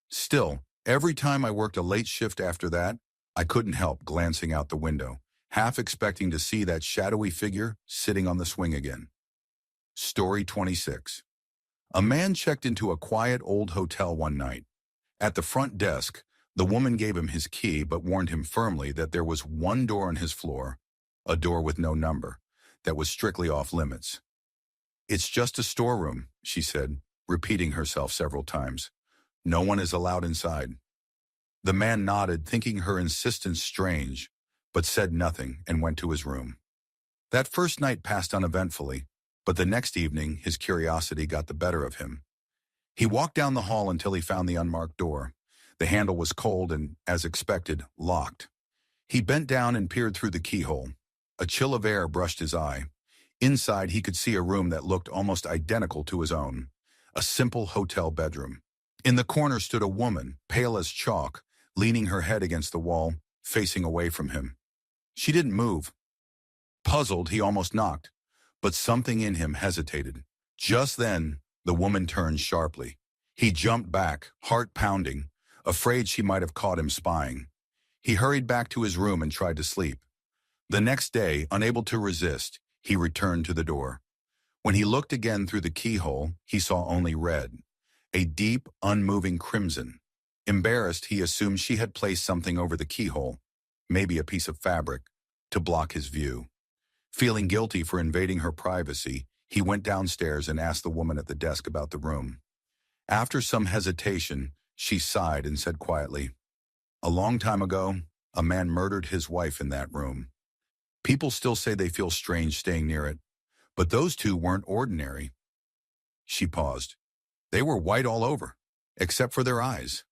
Still, every time I worked a late shift after that, I couldn't help glancing out the window, half expecting to see that shadowy figure sitting on the swing again. Story 26. A man checked into a quiet old hotel one night. At the front desk, the woman gave him his key but warned him firmly that there was one door on his floor, a door with no number, that was strictly off limits. "It's just a storeroom," she said, repeating herself several times. "No one is allowed inside." The man nodded, thinking her insistence strange, but said nothing and went to his room. That first night passed uneventfully, but the next evening his curiosity got the better of him. He walked down the hall until he found the unmarked door. The handle was cold and, as expected, locked. He bent down and peered through the keyhole. A chill of air brushed his eye. Inside he could see a room that looked almost identical to his own. a simple hotel bedroom. In the corner stood a woman, pale as chalk, leaning her head against the wall, facing away from him. She didn't move. Puzzled, he almost knocked, but something in him hesitated. Just then, the woman turned sharply. He jumped back, heart pounding, afraid she might have caught him spying. He hurried back to his room and tried to sleep. The next day, unable to resist, he returned to the door. When he looked again through the keyhole, he saw only red, a deep, unmoving crimson. Embarrassed, he assumed she had placed something over the keyhole, maybe a piece of fabric, to block his view. Feeling guilty for invading her privacy, he went downstairs and asked the woman at the desk about the room. After some hesitation, she sighed and said quietly, "A long time ago, a man murdered his wife in that room. People still say they feel strange staying near it, but those two weren't ordinary." She paused. They were white all over, except for their eyes.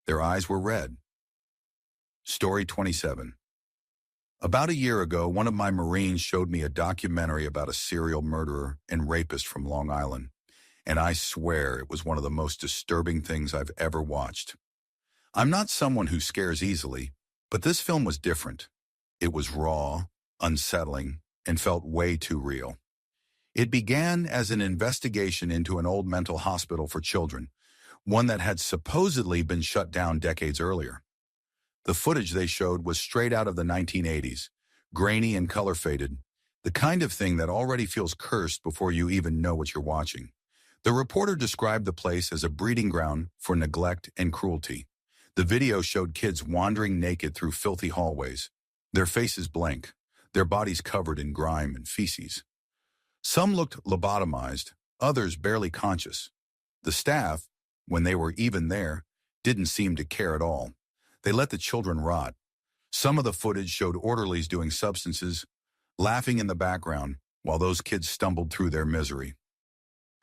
Their eyes were red. Story 27. About a year ago, one of my Marines showed me a documentary about a serial murderer and rapist from Long Island, and I swear it was one of the most disturbing things I've ever watched. I'm not someone who scares easily, but this film was different. It was raw, unsettling, and felt way too real. It began as an investigation into an old mental hospital for children, one that had supposedly been shut down decades earlier. The footage they showed was straight out of the 1980s, grainy and color-faded, the kind of thing that already feels cursed before you even know what you're watching. The reporter described the place as a breeding ground for neglect and cruelty. The video showed kids wandering naked through filthy hallways, their faces blank, their bodies covered in grime and feces. Some looked lobotomized, others barely conscious. The staff, when they were even there, didn't seem to care at all. They let the children rot. Some of the footage showed orderlies doing substances, laughing in the background while those kids stumbled through their misery.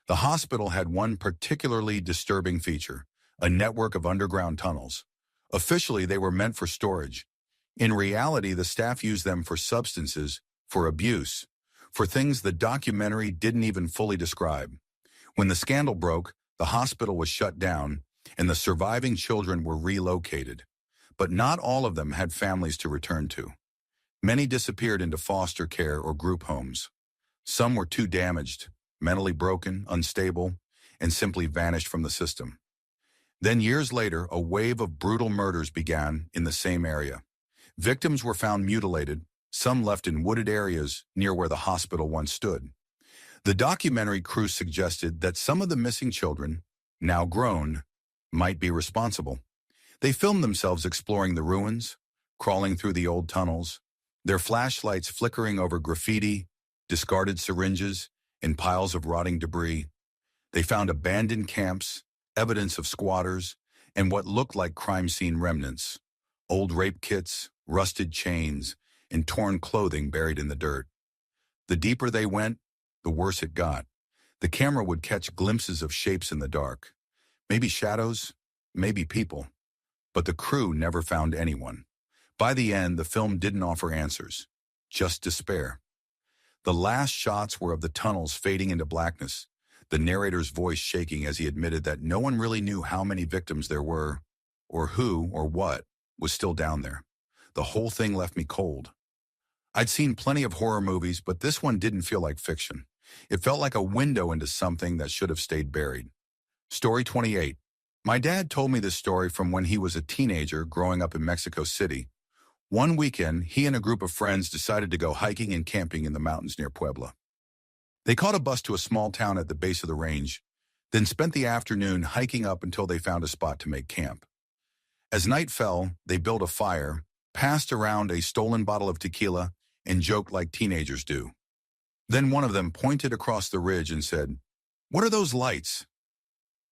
The hospital had one particularly disturbing feature, a network of underground tunnels. Officially, they were meant for storage. In reality, the staff used them for substances, for abuse, for things the documentary didn't even fully describe. When the scandal broke, the hospital was shut down, and the surviving children were relocated. But not all of them had families to return to. Many disappeared into foster care or group homes. Some were too damaged, mentally broken, unstable, and simply vanished from the system. Then years later, a wave of brutal murders began in the same area. Victims were found mutilated, some left in wooded areas near where the hospital once stood. The documentary crew suggested that some of the missing children, now grown, might be responsible. They filmed themselves exploring the ruins, crawling through the old tunnels, their flashlights flickering over graffiti, discarded syringes, and piles of rotting debris. They found abandoned camps, evidence of squatters, and what looked like crime scene remnants, old rape kits, rusted chains, and torn clothing buried in the dirt. The deeper they went, the worse it got. The camera would catch glimpses of shapes in the dark. Maybe shadows, maybe people. But the crew never found anyone. By the end, the film didn't offer answers, just despair. The last shots were of the tunnels fading into blackness, the narrator's voice shaking as he admitted that no one really knew how many victims there were, or who or what was still down there. The whole thing left me cold. I'd seen plenty of horror movies, but this one didn't feel like fiction. It felt like a window into something that should have stayed buried. Story 28. My dad told me this story from when he was a teenager growing up in Mexico City. One weekend, he and a group of friends decided to go hiking and camping in the mountains near Puebla. They caught a bus to a small town at the base of the range, then spent the afternoon hiking up until they found a spot to make camp. As night fell, they built a fire, passed around a stolen bottle of tequila, and joked like teenagers do. Then one of them pointed across the ridge and said, "What are those lights?"